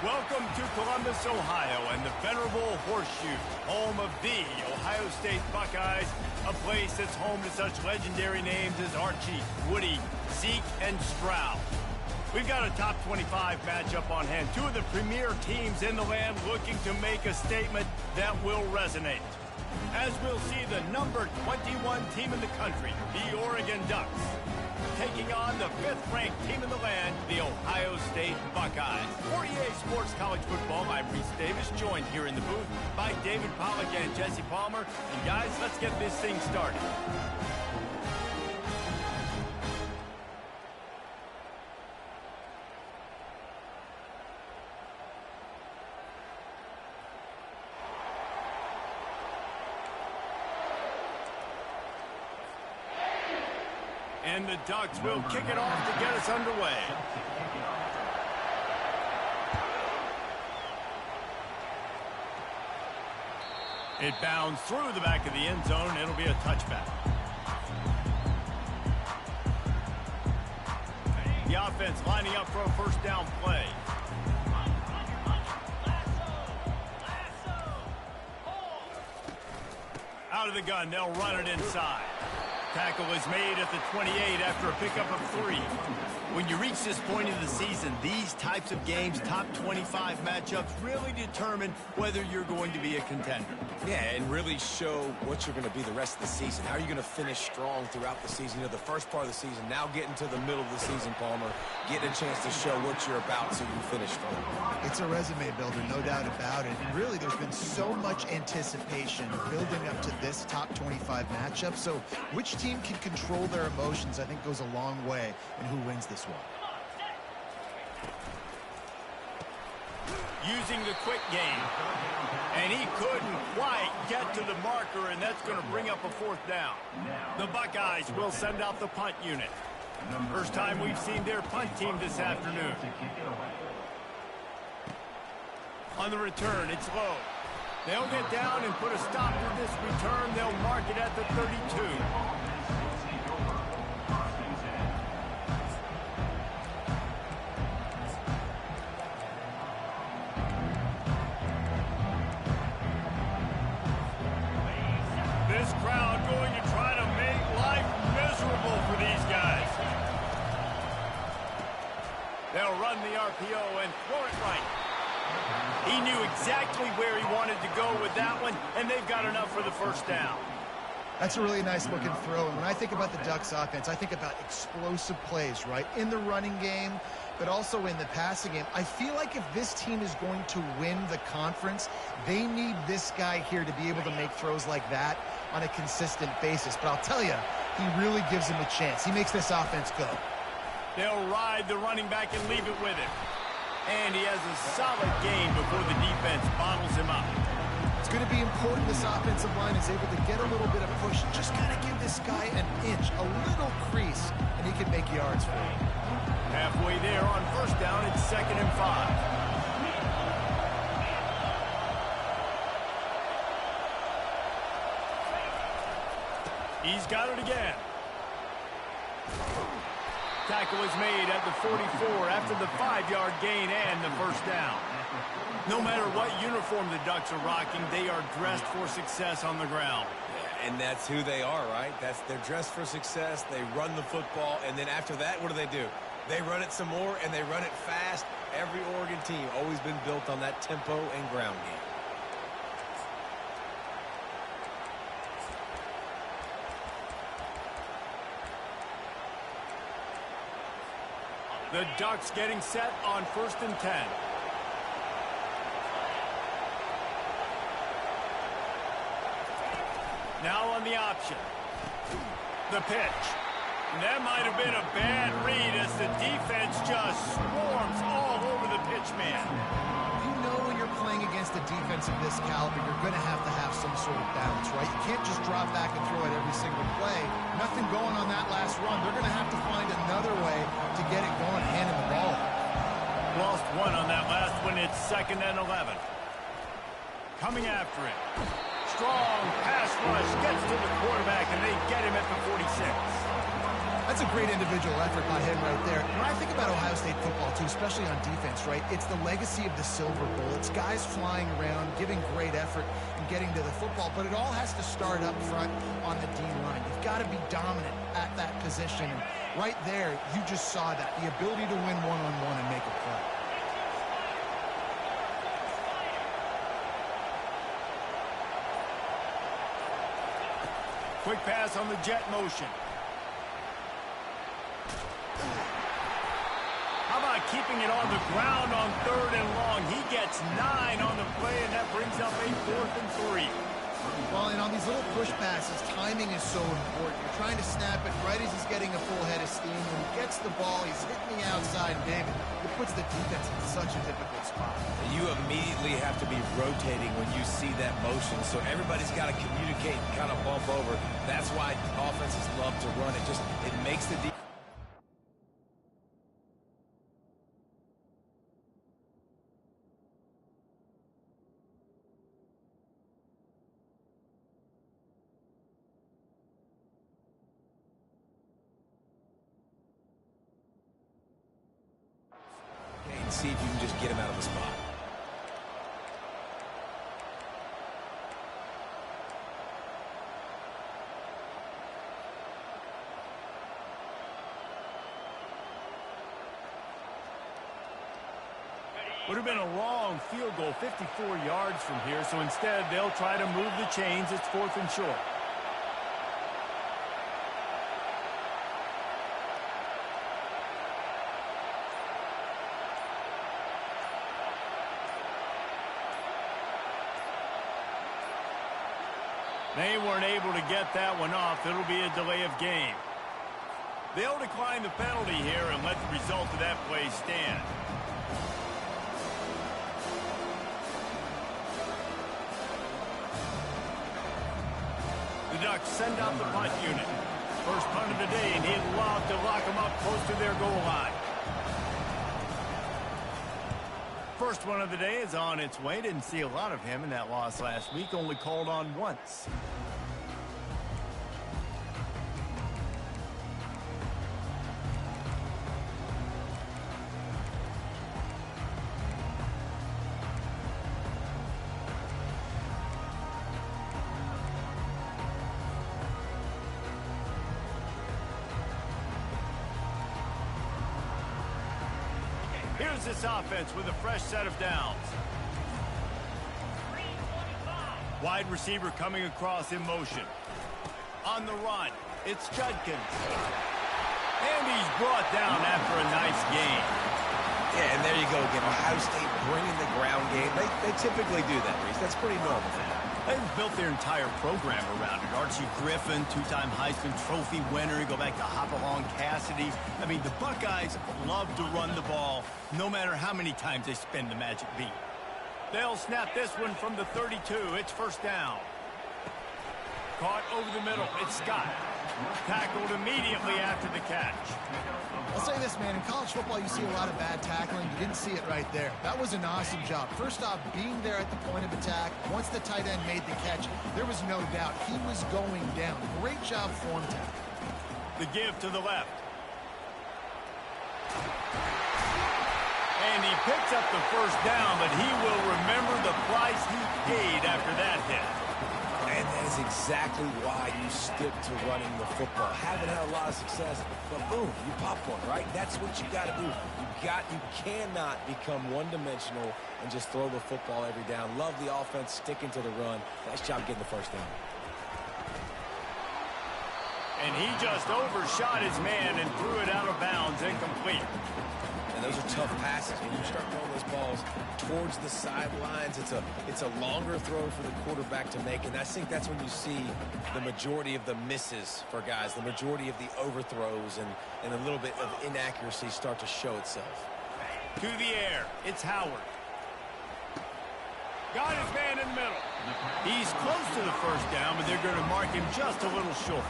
Welcome to Columbus, Ohio, and the venerable Horseshoe, home of the Ohio State Buckeyes, a place that's home to such legendary names as Archie, Woody, Zeke, and Stroud. We've got a top 25 matchup on hand. Two of the premier teams in the land looking to make a statement that will resonate. As we'll see the number 21 team in the country, the Oregon Ducks, taking on the 5th-ranked team in the land, the Ohio State Buckeyes. For EA Sports College Football, I'm Reese Davis, joined here in the booth by David Pollack and Jesse Palmer. And guys, let's get this thing started. And the Ducks will kick it off to get us underway. It bounds through the back of the end zone, and it'll be a touchback. The offense lining up for a first down play. Out of the gun, they'll run it inside. Tackle is made at the 28 after a pickup of 3. When you reach this point in the season, these types of games, top 25 matchups, really determine whether you're going to be a contender. Yeah, and really show what you're going to be the rest of the season. How are you going to finish strong throughout the season? You know, the first part of the season, now getting to the middle of the season, Palmer, getting a chance to show what you're about so you finish strong. It's a resume builder, no doubt about it. And really, there's been so much anticipation building up to this top 25 matchup. So which team can control their emotions, I think, goes a long way in who wins this one. Using the quick game. And he couldn't quite get to the marker, and that's going to bring up a fourth down. The Buckeyes will send out the punt unit. First time we've seen their punt team this afternoon. On the return, it's low. They'll get down and put a stop to this return. They'll mark it at the 32. This crowd going to try to make life miserable for these guys. They'll run the RPO and throw it right. He knew exactly where he wanted to go with that one, and they've got enough for the first down. That's a really nice looking throw. And when I think about the Ducks offense, I think about explosive plays, right? In the running game, but also in the passing game. I feel like if this team is going to win the conference, they need this guy here to be able to make throws like that on a consistent basis. But I'll tell you, he really gives him a chance. He makes this offense go. They'll ride the running back and leave it with him. And he has a solid game before the defense bottles him up. It's going to be important this offensive line is able to get a little bit of push. Just got to give this guy an inch, a little crease, and he can make yards for you. Halfway there on first down, it's 2nd and 5. He's got it again. Tackle is made at the 44 after the 5-yard gain and the first down. No matter what uniform the Ducks are rocking, they are dressed for success on the ground. Yeah, and that's who they are, right? They're dressed for success. They run the football, and then after that, what do? They run it some more, and they run it fast. Every Oregon team always been built on that tempo and ground game. The Ducks getting set on 1st and 10. Now on the option. The pitch. And that might have been a bad read as the defense just swarms all over the pitch man. You know when you're playing against a defense of this caliber, you're going to have some sort of balance, right? You can't just drop back and throw it every single play. Nothing going on that last run. They're going to have to find another way to get it going, handing the ball. Lost one on that last one. It's 2nd and 11. Coming after it. Strong pass rush gets to the quarterback, and they get him at the 46. That's a great individual effort by him right there. When I think about Ohio State football, too, especially on defense, right, it's the legacy of the Silver Bowl. It's guys flying around, giving great effort, and getting to the football. But it all has to start up front on the D-line. You've got to be dominant at that position. And right there, you just saw that, the ability to win one-on-one and make a play. Quick pass on the jet motion. How about keeping it on the ground on 3rd and long? He gets 9 on the play, and that brings up a 4th and 3. Well, and on these little push passes, timing is so important. You're trying to snap it right as he's getting a full head of steam. When he gets the ball, he's hitting the outside, David. It puts the defense in such a difficult spot. You immediately have to be rotating when you see that motion, so everybody's got to communicate and kind of bump over. That's why offenses love to run it. It makes the defense. And see if you can just get him out of the spot. Would have been a long field goal, 54 yards from here, so instead they'll try to move the chains. It's 4th and short. They weren't able to get that one off. It'll be a delay of game. They'll decline the penalty here and let the result of that play stand. The Ducks send out the punt unit. First punt of the day, and he'd love to lock them up close to their goal line. First one of the day is on its way. Didn't see a lot of him in that loss last week. Only called on once. Here's this offense with a fresh set of downs. Wide receiver coming across in motion. On the run, it's Judkins. And he's brought down after a nice game. Yeah, and there you go again. Ohio State bringing the ground game. They typically do that, Reese. That's pretty normal for them. They've built their entire program around it. Archie Griffin, two-time Heisman Trophy winner. You go back to Hopalong Cassidy. I mean, the Buckeyes love to run the ball, no matter how many times they spin the magic beat. They'll snap this one from the 32. It's first down. Caught over the middle. It's Scott. Tackled immediately after the catch. I'll say this, man. In college football, you see a lot of bad tackling. You didn't see it right there. That was an awesome job. First off, being there at the point of attack. Once the tight end made the catch, there was no doubt he was going down. Great job form tackle. The give to the left. And he picks up the first down, but he will remember the price he paid after that hit. And that is exactly why you stick to running the football. Haven't had a lot of success, but boom, you pop one, right? That's what you got to do. You cannot become one-dimensional and just throw the football every down. Love the offense, sticking to the run. Nice job getting the first down. And he just overshot his man and threw it out of bounds, incomplete. And those are tough passes. When you start throwing those balls towards the sidelines, it's a longer throw for the quarterback to make. And I think that's when you see the majority of the misses for guys, the majority of the overthrows and a little bit of inaccuracy start to show itself. To the air, it's Howard. Got his man in the middle. He's close to the first down, but they're going to mark him just a little short.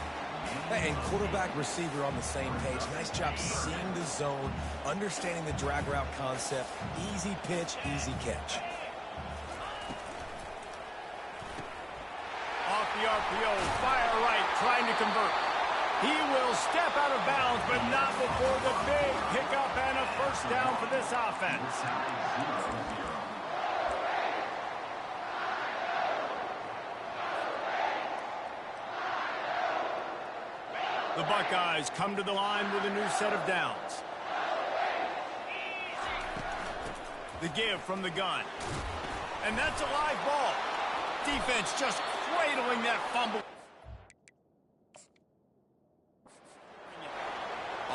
And quarterback, receiver on the same page. Nice job seeing the zone, understanding the drag route concept. Easy pitch, easy catch. Off the RPO, fire right, trying to convert. He will step out of bounds, but not before the big pickup and a first down for this offense. The Buckeyes come to the line with a new set of downs. The give from the gun. And that's a live ball. Defense just cradling that fumble.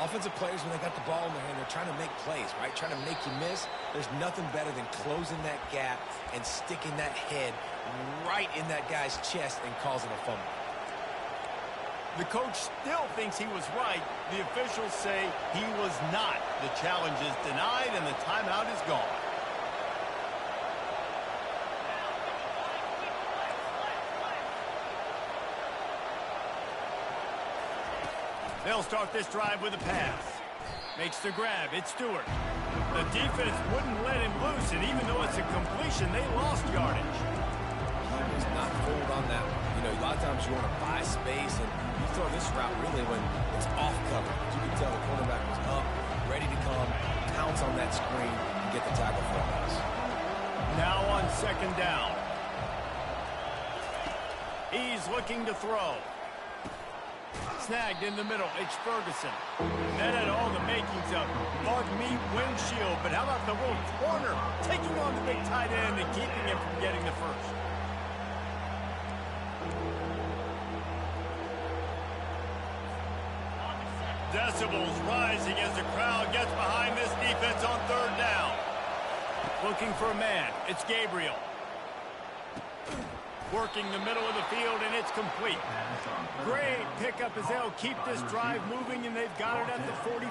Offensive players, when they got the ball in their hand, they're trying to make plays, right? Trying to make you miss. There's nothing better than closing that gap and sticking that head right in that guy's chest and causing a fumble. The coach still thinks he was right. The officials say he was not. The challenge is denied and the timeout is gone. They'll start this drive with a pass. Makes the grab. It's Stewart. The defense wouldn't let him loose, and even though it's a completion, they lost yardage. He was not fooled on that one. You know, a lot of times you want to buy space, and you throw this route really when it's off cover. You can tell the quarterback was up, ready to come, pounce on that screen, and get the tackle for us. Now on second down. He's looking to throw. Snagged in the middle. It's Ferguson. That had all the makings of Mark Me windshield, but how about the little corner taking on the big tight end and keeping him from getting the first? Decibels rising as the crowd gets behind this defense on third down. Looking for a man. It's Gabriel. Working the middle of the field, and it's complete. Great pickup as they'll keep this drive moving, and they've got it at the 45.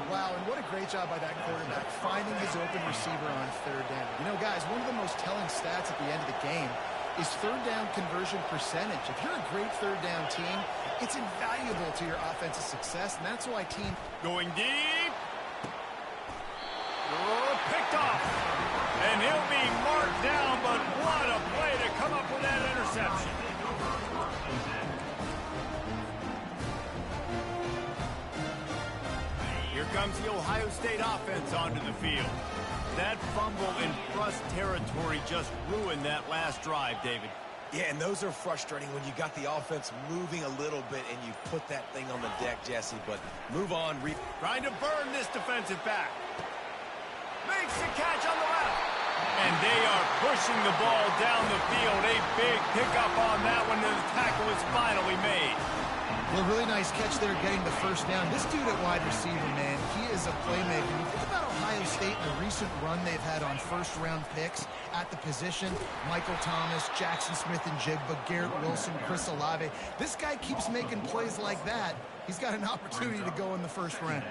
Wow, and what a great job by that quarterback, finding his open receiver on third down. You know, guys, one of the most telling stats at the end of the game is third down conversion percentage. If you're a great third down team, it's invaluable to your offensive success, and that's why team... Going deep. Oh, picked off. And he'll be marked down, but what a play to come up with that interception. Here comes the Ohio State offense onto the field. That fumble in thrust territory just ruined that last drive, David. Yeah, and those are frustrating when you got the offense moving a little bit and you put that thing on the deck, Jesse. But move on. Trying to burn this defensive back. Makes the catch on the left. And they are pushing the ball down the field. A big pickup on that one, and the tackle is finally made. Well, really nice catch there getting the first down. This dude at wide receiver, man, he is a playmaker. You think about Ohio State and the recent run they've had on first-round picks at the position. Michael Thomas, Jackson Smith and Jigba, Garrett Wilson, Chris Olave. This guy keeps making plays like that. He's got an opportunity to go in the first round.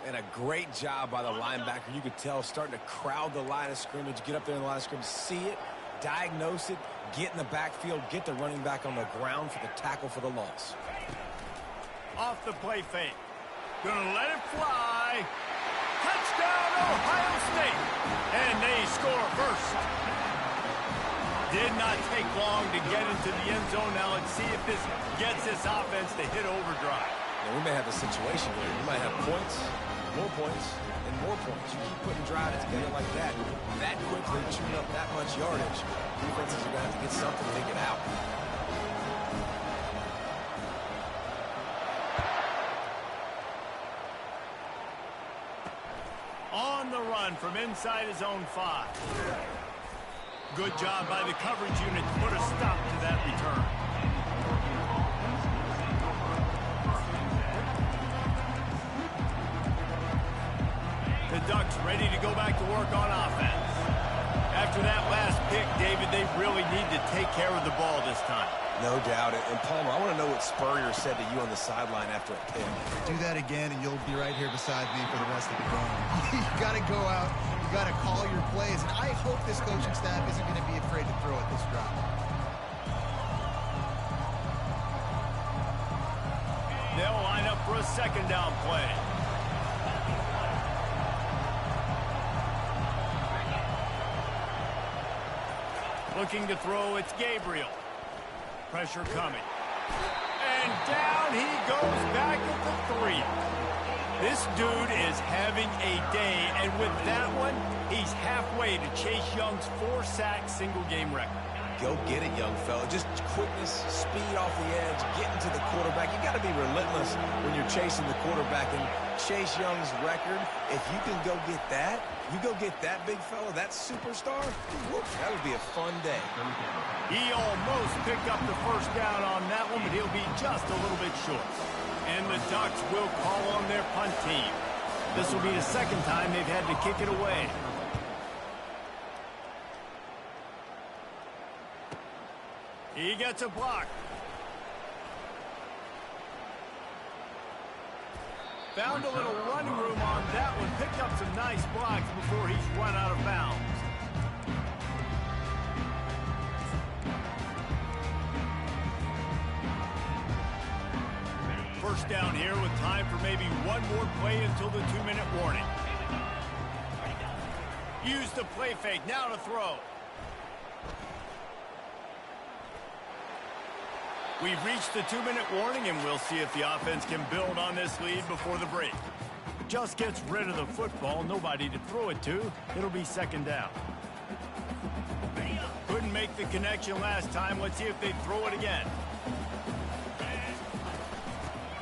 And a great job by the linebacker. You could tell starting to crowd the line of scrimmage, get up there in the line of scrimmage, see it, diagnose it, get in the backfield, get the running back on the ground for the tackle for the loss. Off the play fake. Gonna let it fly. Touchdown, Ohio State. And they score first. Did not take long to get into the end zone. Now let's see if this gets this offense to hit overdrive. Now, we may have a situation where we might have points, more points, and more points. You keep putting drives together like that quickly, chewing up that much yardage, defenses are going to have to get something figured out. On the run from inside his own 5. Good job by the coverage unit to put a stop to that return. The Ducks ready to go back to work on offense. After that last pick, David, they really need to take care of the ball this time. No doubt. And Palmer, I want to know what Spurrier said to you on the sideline after a pick. Do that again, and you'll be right here beside me for the rest of the game. You got to go out. You got to call your plays. And I hope this coaching staff isn't going to be afraid to throw at this drive. They'll line up for a second down play. Looking to throw, it's Gabriel. Pressure coming. And down he goes back at the 3. This dude is having a day, and with that one, he's halfway to Chase Young's 4-sack single-game record. Go get it, young fella. Just quickness, speed off the edge, getting to the quarterback. You got to be relentless when you're chasing the quarterback. And Chase Young's record, if you can go get that, you go get that big fella, that superstar, whoop, that would be a fun day. He almost picked up the first down on that one, but he'll be just a little bit short. And the Ducks will call on their punt team. This will be the second time they've had to kick it away. He gets a block. Found a little running room on that one. Picked up some nice blocks before he's run out of bounds. First down here with time for maybe one more play until the 2-minute warning. Use the play fake. Now to throw. We've reached the 2-minute warning, and we'll see if the offense can build on this lead before the break. Just gets rid of the football, nobody to throw it to. It'll be second down. Couldn't make the connection last time. Let's see if they throw it again.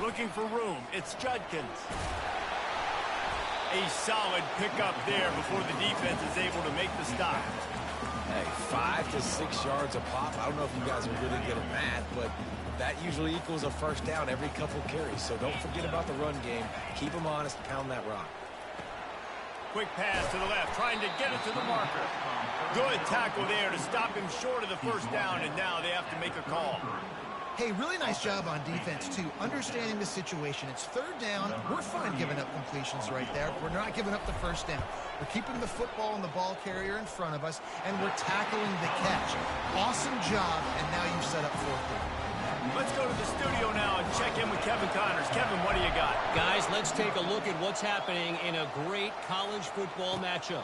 Looking for room. It's Judkins. A solid pickup there before the defense is able to make the stop. Hey, 5 to 6 yards a pop. I don't know if you guys are really good at math, but that usually equals a first down every couple carries. So don't forget about the run game. Keep them honest, pound that rock. Quick pass to the left, trying to get it to the marker. Good tackle there to stop him short of the first down, and now they have to make a call. Hey, really nice job on defense, too. Understanding the situation. It's third down. We're fine giving up completions right there. We're not giving up the first down. We're keeping the football and the ball carrier in front of us, and we're tackling the catch. Awesome job, and now you've set up fourth down. Let's go to the studio now and check in with Kevin Connors. Kevin, what do you got? Guys, let's take a look at what's happening in a great college football matchup.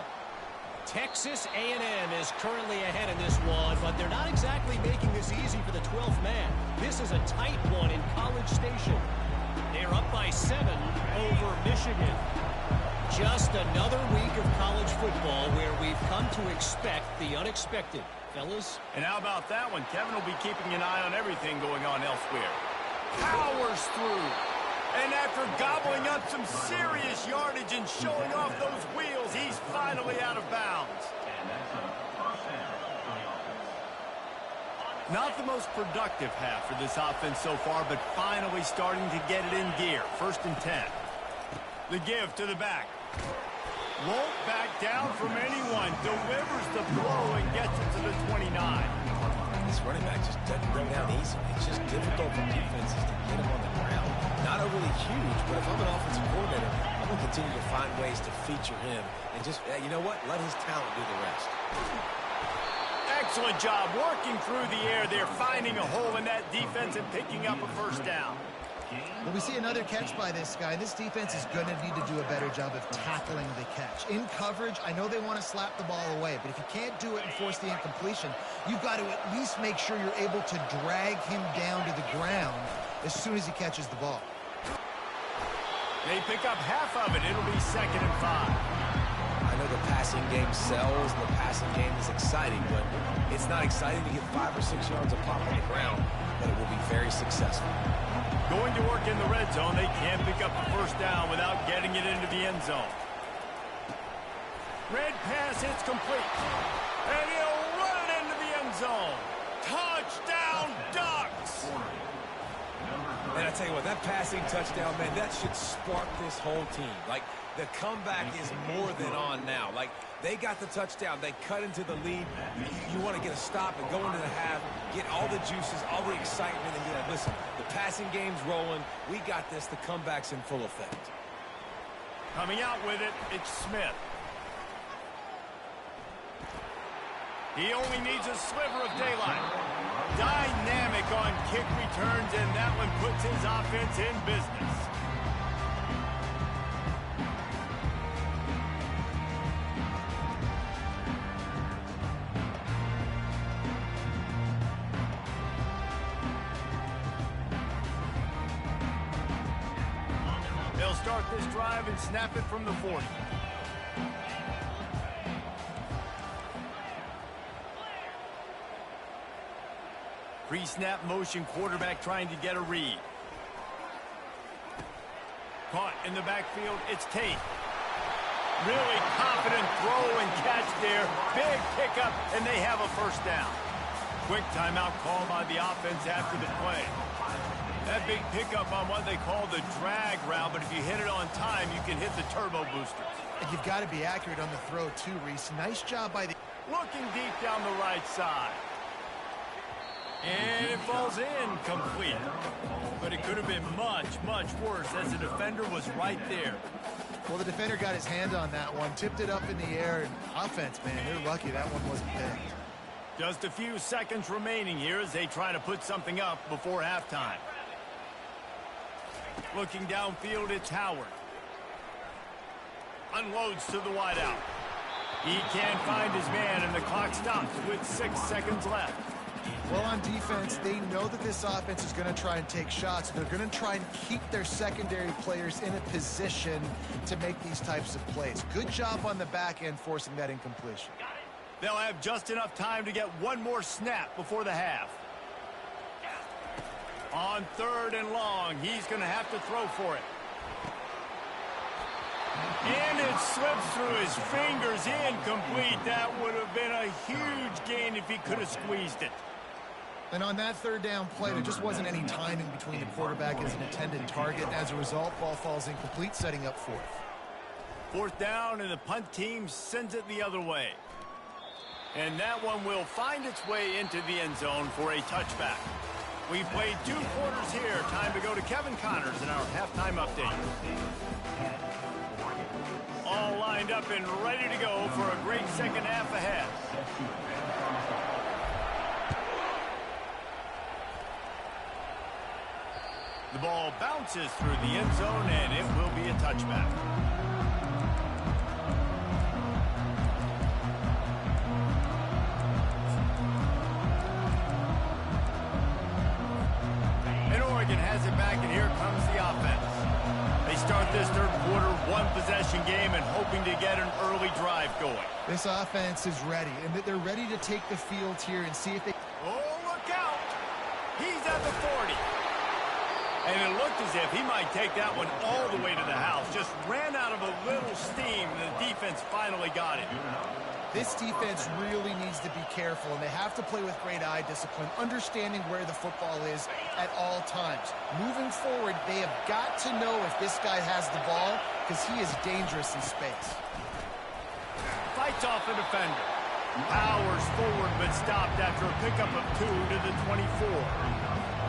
Texas A&M is currently ahead in this one, but they're not exactly making this easy for the 12th man. This is a tight one in College Station. They're up by 7 over Michigan. Just another week of college football where we've come to expect the unexpected. Fellas? And how about that one? Kevin will be keeping an eye on everything going on elsewhere. Powers through. And after gobbling up some serious yardage and showing off those wheels, he's finally out of bounds. Not the most productive half for this offense so far, but finally starting to get it in gear. 1st and 10. The give to the back. Won't back down from anyone. Delivers the blow and gets it to the 29. This running back just doesn't go down easy. It's just difficult for defenses to get him on the ground. Not overly huge, but if I'm an offensive coordinator, I'm going to continue to find ways to feature him and just, you know what, let his talent do the rest. Excellent job working through the air there, finding a hole in that defense and picking up a first down. Well, we see another catch by this guy. This defense is going to need to do a better job of tackling the catch. In coverage, I know they want to slap the ball away, but if you can't do it and force the incompletion, you've got to at least make sure you're able to drag him down to the ground as soon as he catches the ball. They pick up half of it. It'll be 2nd and 5. I know the passing game sells, and the passing game is exciting, but it's not exciting to get 5 or 6 yards a pop on the ground, but it will be very successful. Going to work in the red zone. They can't pick up the first down without getting it into the end zone. Red pass hits complete. And he'll run it into the end zone. Touchdown, Ducks! And I tell you what, that passing touchdown, man, that should spark this whole team. Like, the comeback is more than on now. Like, they got the touchdown. They cut into the lead. You want to get a stop and go into the half, get all the juices, all the excitement, and be like, listen, the passing game's rolling. We got this. The comeback's in full effect. Coming out with it, it's Smith. He only needs a sliver of daylight. Dynamic on kick returns, and that one puts his offense in business. They'll start this drive and snap it from the 40. Pre-snap motion, quarterback trying to get a read. Caught in the backfield, it's Tate. Really confident throw and catch there. Big pickup, and they have a first down. Quick timeout call by the offense after the play. That big pickup on what they call the drag route, but if you hit it on time, you can hit the turbo boosters. And you've got to be accurate on the throw, too, Reese. Nice job by the... Looking deep down the right side. And it falls in complete. But it could have been much, much worse as the defender was right there. Well, the defender got his hand on that one, tipped it up in the air, and offense, man, they're lucky that one wasn't picked. Just a few seconds remaining here as they try to put something up before halftime. Looking downfield, it's Howard. Unloads to the wideout. He can't find his man, and the clock stops with 6 seconds left. Well, on defense, they know that this offense is going to try and take shots. They're going to try and keep their secondary players in a position to make these types of plays. Good job on the back end forcing that incompletion. They'll have just enough time to get one more snap before the half. On 3rd and long, he's going to have to throw for it. And it slips through his fingers, incomplete. That would have been a huge gain if he could have squeezed it. And on that third down play, there just wasn't any timing between the quarterback and his intended target. As a result, ball falls incomplete, setting up fourth. Fourth down, and the punt team sends it the other way. And that one will find its way into the end zone for a touchback. We've played 2 quarters here. Time to go to Kevin Connors in our halftime update. All lined up and ready to go for a great second half ahead. The ball bounces through the end zone, and it will be a touchback. And Oregon has it back, and here comes the offense. They start this third quarter one-possession game and hoping to get an early drive going. This offense is ready, and they're ready to take the field here and see if they... Oh, look out! He's at the 40. And it looked as if he might take that one all the way to the house. Just ran out of a little steam, and the defense finally got it. This defense really needs to be careful, and they have to play with great eye discipline, understanding where the football is at all times. Moving forward, they have got to know if this guy has the ball, because he is dangerous in space. Fights off a defender. Powers forward, but stopped after a pickup of 2 to the 24.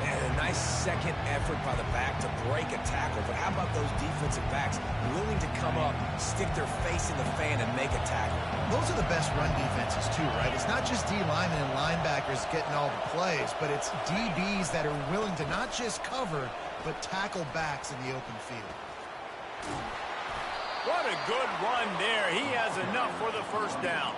And a nice second effort by the back to break a tackle. But how about those defensive backs willing to come up, stick their face in the fan, and make a tackle? Those are the best run defenses, too, right? It's not just D linemen and linebackers getting all the plays, but it's DBs that are willing to not just cover, but tackle backs in the open field. What a good run there. He has enough for the first down.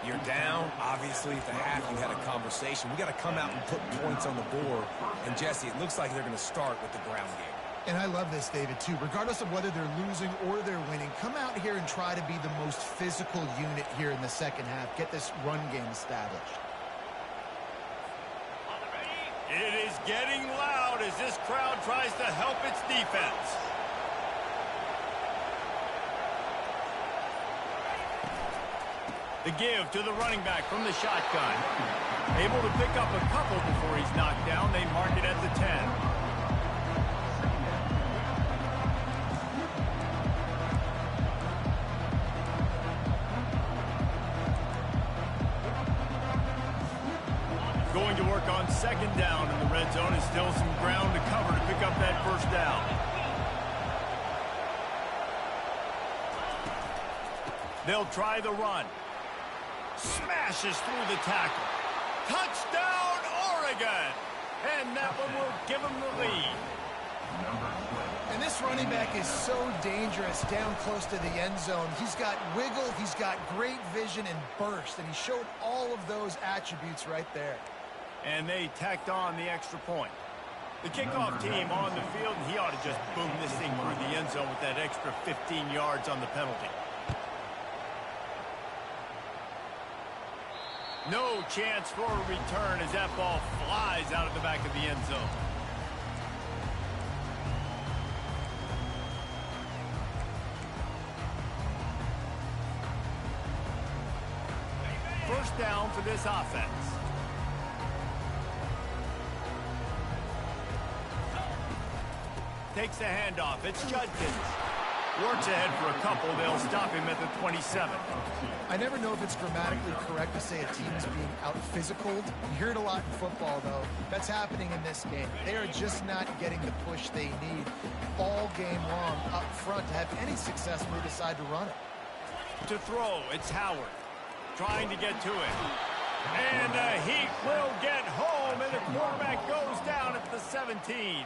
You're down. Obviously, at the half, you had a conversation. We got to come out and put points on the board. And, Jesse, it looks like they're going to start with the ground game. And I love this, David, too. Regardless of whether they're losing or they're winning, come out here and try to be the most physical unit here in the second half. Get this run game established. It is getting loud as this crowd tries to help its defense. The give to the running back from the shotgun. Able to pick up a couple before he's knocked down. They mark it at the 10. Going to work on second down in the red zone, and still some ground to cover to pick up that first down. They'll try the run. Smashes through the tackle. Touchdown, Oregon! And that one will give them the lead. And this running back is so dangerous down close to the end zone. He's got wiggle, he's got great vision and burst, and he showed all of those attributes right there. And they tacked on the extra point. The kickoff team on the field, and he ought to just boom this thing through the end zone with that extra 15 yards on the penalty. No chance for a return as that ball flies out of the back of the end zone. First down for this offense. Takes the handoff. It's Judkins. Works ahead for a couple. They'll stop him at the 27. I never know if it's grammatically correct to say a team is being out-physicaled. You hear it a lot in football, though. That's happening in this game. They are just not getting the push they need all game long up front to have any success when they decide to run it. To throw, it's Howard. Trying to get to it. And the Heat will get home, and the quarterback goes down at the 17.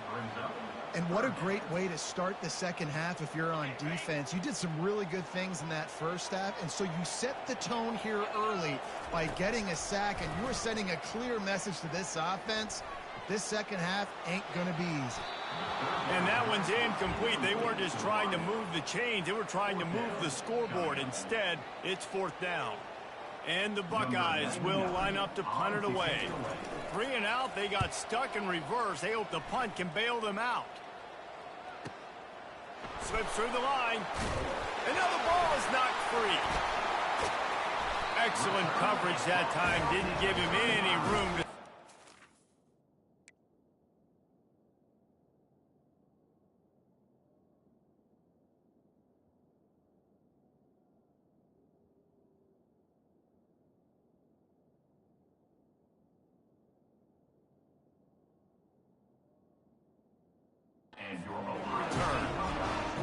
And what a great way to start the second half if you're on defense. You did some really good things in that first half, and so you set the tone here early by getting a sack, and you are sending a clear message to this offense. This second half ain't going to be easy. And that one's incomplete. They weren't just trying to move the chains. They were trying to move the scoreboard. Instead, it's fourth down. And the Buckeyes will line up to punt it away. 3 and out, they got stuck in reverse. They hope the punt can bail them out. Slips through the line. Another ball free. Excellent coverage that time. Didn't give him any room to...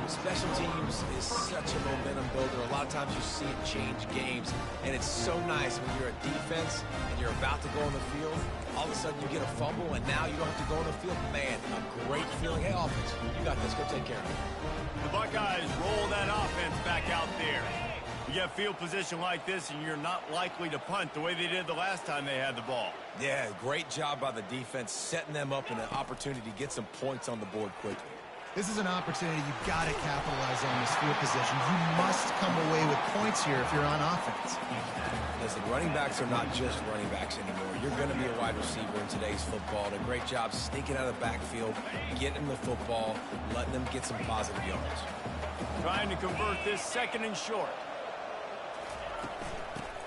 Special teams is such a momentum builder. A lot of times you see it change games, and it's so nice when you're a defense and you're about to go on the field. All of a sudden you get a fumble, and now you don't have to go on the field. Man, a great feeling. Hey, offense, you got this. Go take care of it. The Buckeyes roll that offense back out there. You get field position like this, and you're not likely to punt the way they did the last time they had the ball. Yeah, great job by the defense, setting them up in an opportunity to get some points on the board quickly. This is an opportunity you've got to capitalize on this field position. You must come away with points here if you're on offense. Listen, running backs are not just running backs anymore. You're going to be a wide receiver in today's football. Did a great job sneaking out of the backfield, getting the football, letting them get some positive yards. Trying to convert this second and short.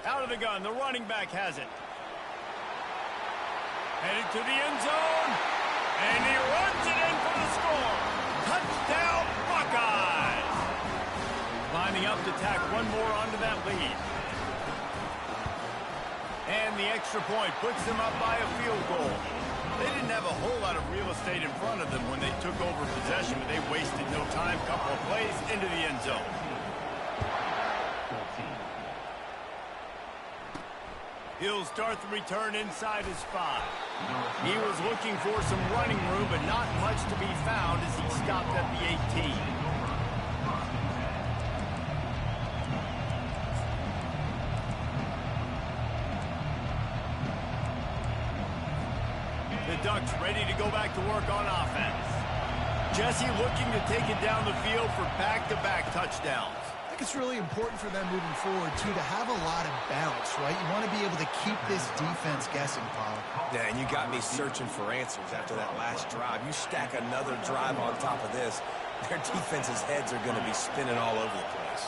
Out of the gun, the running back has it. Headed to the end zone, and he runs it in for the score. Touchdown, Buckeyes! Lining up to tack one more onto that lead. And the extra point puts them up by a field goal. They didn't have a whole lot of real estate in front of them when they took over possession, but they wasted no time. Couple of plays into the end zone. He'll start the return inside his 5. He was looking for some running room, but not much to be found as he stopped at the 18. The Ducks ready to go back to work on offense. Jesse looking to take it down the field for back-to-back touchdowns. I think it's really important for them moving forward, too, to have a lot of bounce, right? You want to be able to keep this defense guessing, Pollock. Yeah, and you got me searching for answers after that last drive. You stack another drive on top of this, their defense's heads are going to be spinning all over the place.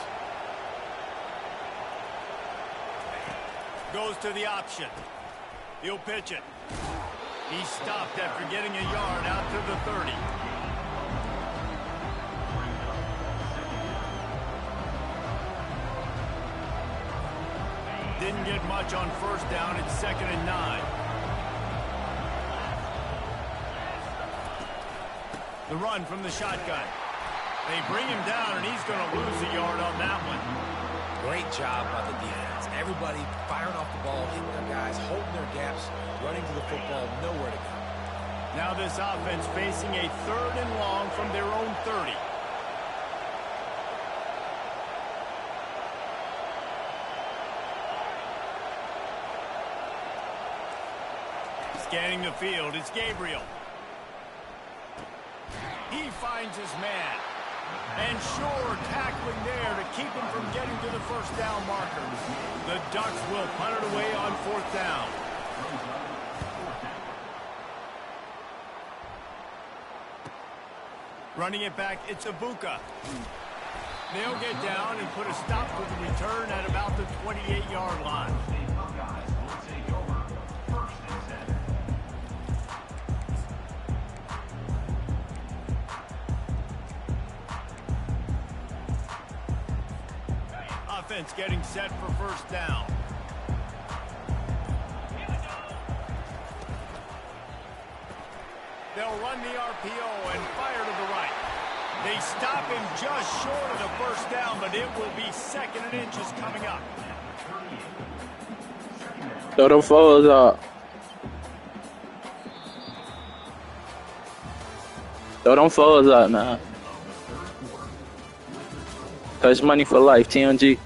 Goes to the option. He'll pitch it. He stopped after getting a yard out to the 30. Didn't get much on first down. It's 2nd and 9. The run from the shotgun. They bring him down, and he's going to lose a yard on that one. Great job by the defense. Everybody firing off the ball, hitting their guys, holding their gaps, running to the football, nowhere to go. Now this offense facing a 3rd and long from their own 30. Scanning the field, it's Gabriel. He finds his man. And sure, tackling there to keep him from getting to the first down marker. The Ducks will punt it away on 4th down. Running it back, it's Ibuka. They'll get down and put a stop to the return at about the 28-yard line. Offense getting set for first down. They'll run the RPO and fire to the right. They stop him just short of the first down, but it will be 2nd and inches coming up. Throw them fours up. Throw them fours up, man. Touch money for life, TNG.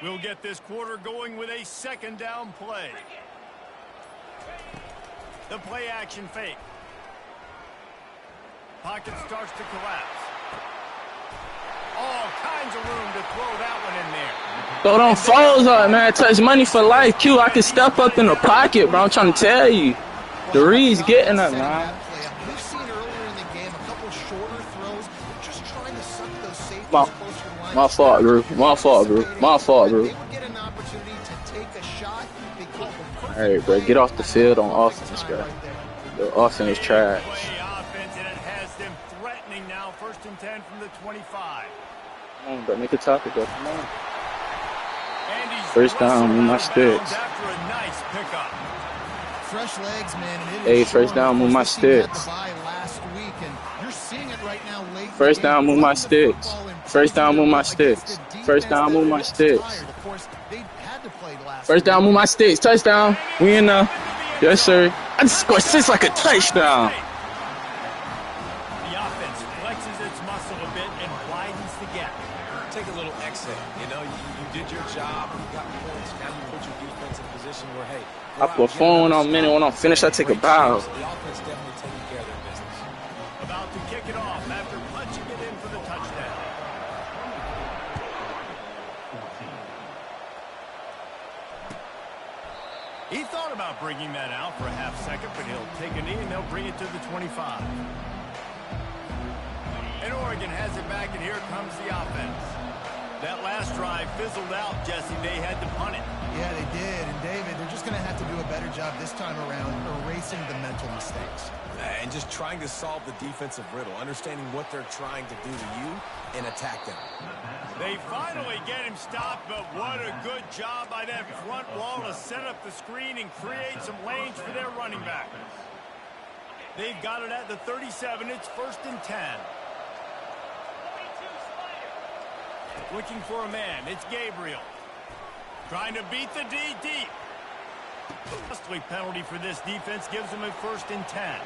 We'll get this quarter going with a 2nd down play. The play action fake. Pocket starts to collapse. All kinds of room to throw that one in there. Throw them foes up, man. Touch money for life. Q, I can step up in the pocket, bro. I'm trying to tell you. The Reed's getting up, man. We've seen earlier in the game a couple shorter throws, just trying to suck those safeties My fault, bro. My fault, bro. My fault, bro. They would get an opportunity to take a shot. They call them perfect. All right, bro. Get off the field on offense, bro. The offense is trash. Offense, and it has them threatening now. 1st and 10 from the 25. Come on, bro. Make a topic, bro. Come on. First down with my sticks. After a nice pickup. Fresh legs, man. And it Hey, is first down, move my sticks. Last week, and you're seeing it right now late. First down, move my sticks. First down, move my sticks. First down, move my sticks. First down, move my sticks. Touchdown. We in there. Yes, sir. I just scored 6 like a touchdown. The offense flexes its muscle a bit and widens the gap. Take a little exit. You know, you did your job. You got points. Now you put your defense in a position where, hey, I perform on minute. When I'm finished, I take a bow. The offense definitely taking care of their business. About to kick it off after punching it in for the touchdown. He thought about bringing that out for a half second, but he'll take a knee and they'll bring it to the 25. And Oregon has it back, and here comes the offense. That last drive fizzled out, Jesse. They had to punt it. Yeah, they did. And, David, they're just going to have to do a better job this time around erasing the mental mistakes. And just trying to solve the defensive riddle, understanding what they're trying to do to you and attack them. They finally get him stopped, but what a good job by that front wall to set up the screen and create some lanes for their running back. They've got it at the 37. It's 1st and 10. Looking for a man. It's Gabriel. Trying to beat the D deep. Costly penalty for this defense gives them a 1st and 10.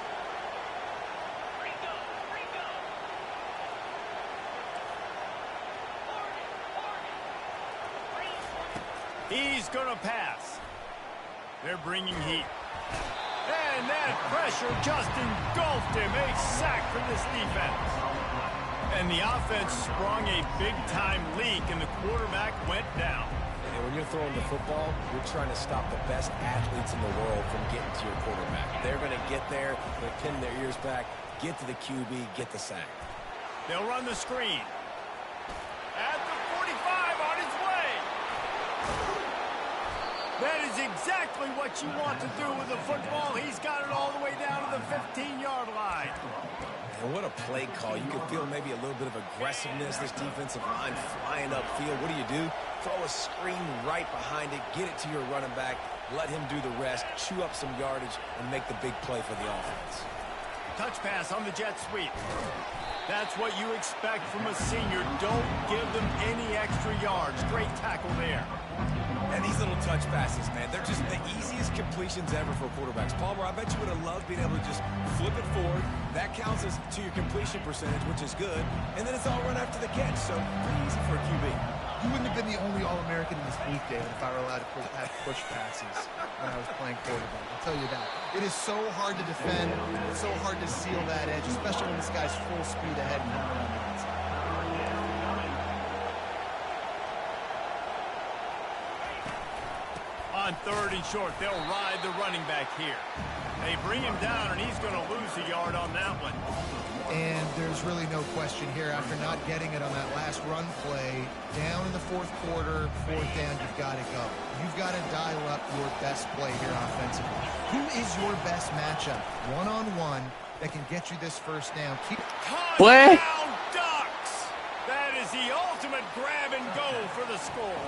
He's going to pass. They're bringing heat. And that pressure just engulfed him. A sack for this defense. And the offense sprung a big-time leak, and the quarterback went down. And when you're throwing the football, you're trying to stop the best athletes in the world from getting to your quarterback. They're going to get there, they're pinning their ears back, get to the QB, get the sack. They'll run the screen. At the 45, on his way. That is exactly what you want to do with the football. He's got it all the way down to the 15-yard line. And what a play call. You can feel maybe a little bit of aggressiveness. This defensive line flying upfield. What do? Throw a screen right behind it. Get it to your running back. Let him do the rest. Chew up some yardage and make the big play for the offense. Touch pass on the jet sweep. That's what you expect from a senior. Don't give them any extra yards. Great tackle there. And these little touch passes, man, they're just the easiest completions ever for quarterbacks. Palmer, I bet you would have loved being able to just flip it forward. That counts as to your completion percentage, which is good. And then it's all run after the catch, so pretty easy for a QB. You wouldn't have been the only All-American in this league, David, if I were allowed to have push passes when I was playing quarterback. I'll tell you that. It is so hard to defend. It's so hard to seal that edge, especially when this guy's full speed ahead and coming around the outside. On 3rd and short, they'll ride the running back here. They bring him down, and he's going to lose a yard on that one. And there's really no question here. After not getting it on that last run play, down in the 4th quarter, 4th down, you've got to go. You've got to dial up your best play here offensively. Who is your best matchup, one-on-one, that can get you this 1st down? What? Touchdown Ducks! That is the ultimate grab and go for the score.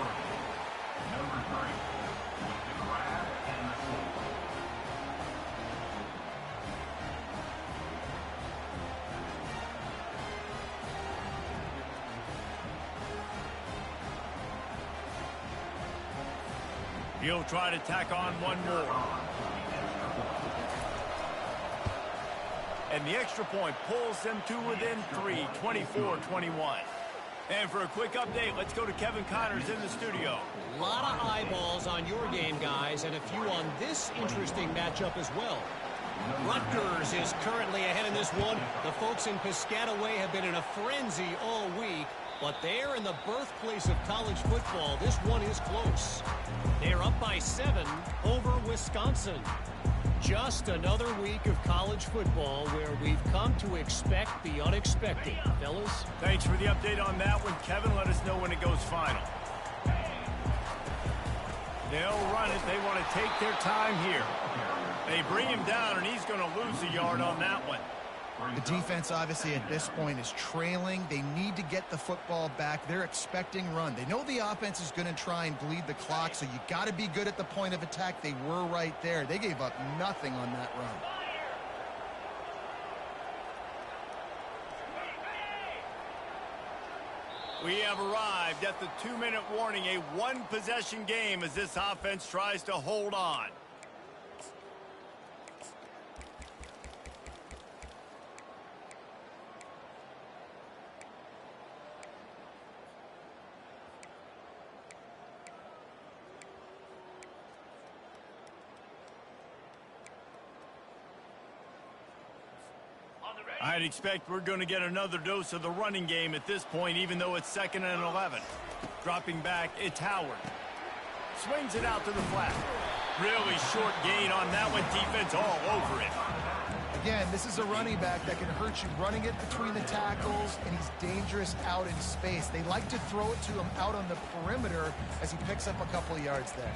He'll try to tack on one more. And the extra point pulls them to within 3, 24-21. And for a quick update, let's go to Kevin Connors in the studio. A lot of eyeballs on your game, guys, and a few on this interesting matchup as well. Rutgers is currently ahead in this one. The folks in Piscataway have been in a frenzy all week, but they're in the birthplace of college football. This one is close. They're up by 7 over Wisconsin. Just another week of college football where we've come to expect the unexpected. Fellas? Thanks for the update on that one, Kevin. Let us know when it goes final. They'll run it. They want to take their time here. They bring him down, and he's going to lose a yard on that one. The defense, obviously, at this point is trailing. They need to get the football back. They're expecting run. They know the offense is going to try and bleed the clock, so you got to be good at the point of attack. They were right there. They gave up nothing on that run. We have arrived at the 2-minute warning, a one-possession game as this offense tries to hold on. I'd expect we're going to get another dose of the running game at this point, even though it's 2nd and 11. Dropping back, it's Howard. Swings it out to the flat. Really short gain on that one. Defense all over it. Again, this is a running back that can hurt you running it between the tackles, and he's dangerous out in space. They like to throw it to him out on the perimeter as he picks up a couple of yards there.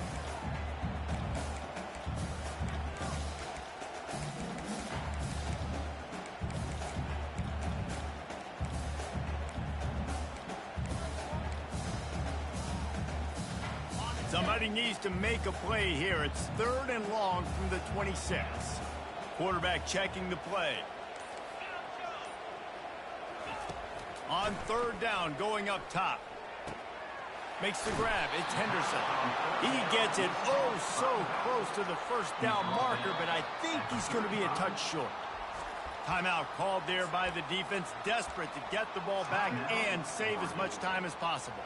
Somebody needs to make a play here. It's 3rd and long from the 26. Quarterback checking the play. On 3rd down, going up top. Makes the grab. It's Henderson. He gets it so close to the 1st down marker, but I think he's going to be a touch short. Timeout called there by the defense, desperate to get the ball back and save as much time as possible.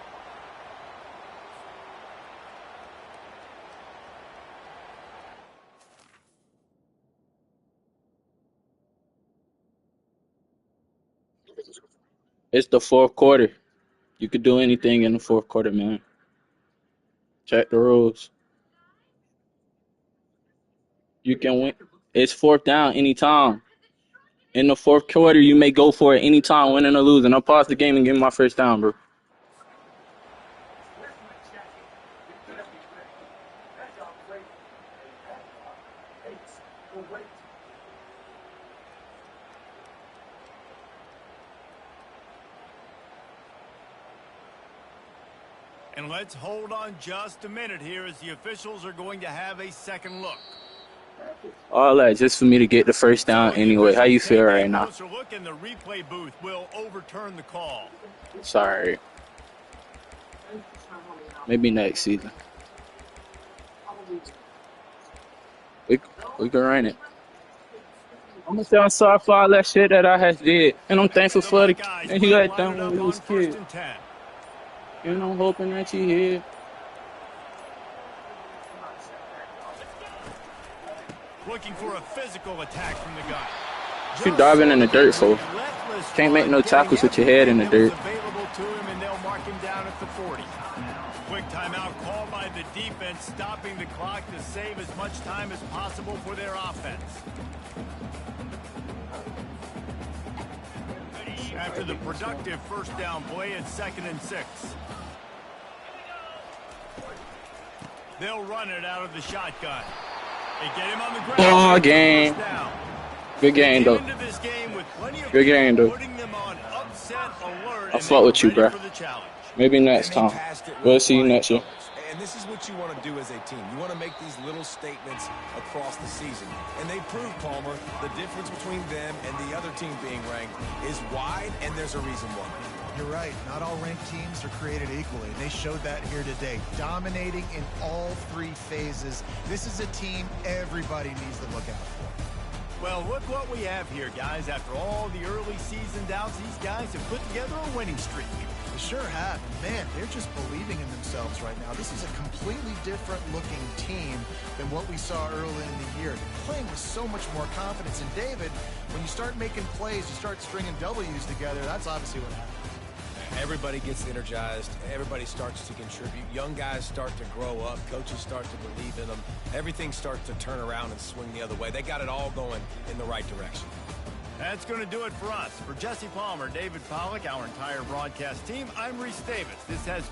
It's the 4th quarter. You could do anything in the 4th quarter, man. Check the rules. You can win. It's 4th down anytime. In the 4th quarter, you may go for it anytime, winning or losing. I'll pause the game and give me my 1st down, bro. And let's hold on just a minute here as the officials are going to have a second look. All that just for me to get the 1st down anyway. How you feel right now? Look in the replay booth will overturn the call. Sorry. Maybe next season. We can run it. I'm gonna say I'm sorry for all that shit that I has did, and I'm thankful for the and he got done when he was kid. And I'm hoping that you hear. Looking for a physical attack from the guy. You diving in the dirt, folks. Can't make no tackles with your head in the dirt. Available to him, and they'll mark him down at the 40. Quick timeout called by the defense, stopping the clock to save as much time as possible for their offense. After the productive 1st down play, it's 2nd and 6. They'll run it out of the shotgun. They get him on the ground. Oh, game. Good game, though. Good game, though. I fuck with you, bro. Maybe next time. We'll see you next year. And this is what you want to do as a team. You want to make these little statements across the season. And they prove, Palmer, the difference between them and the other team being ranked is wide, and there's a reason why. You're right. Not all ranked teams are created equally, and they showed that here today. Dominating in all 3 phases. This is a team everybody needs to look out for. Well, look what we have here, guys. After all the early season doubts, these guys have put together a winning streak. They sure have. Man, they're just believing in themselves right now. This is a completely different looking team than what we saw early in the year. They're playing with so much more confidence. And David, when you start making plays, you start stringing W's together, that's obviously what happens. Everybody gets energized. Everybody starts to contribute. Young guys start to grow up. Coaches start to believe in them. Everything starts to turn around and swing the other way. They got it all going in the right direction. That's going to do it for us. For Jesse Palmer, David Pollack, our entire broadcast team, I'm Reese Davis. This has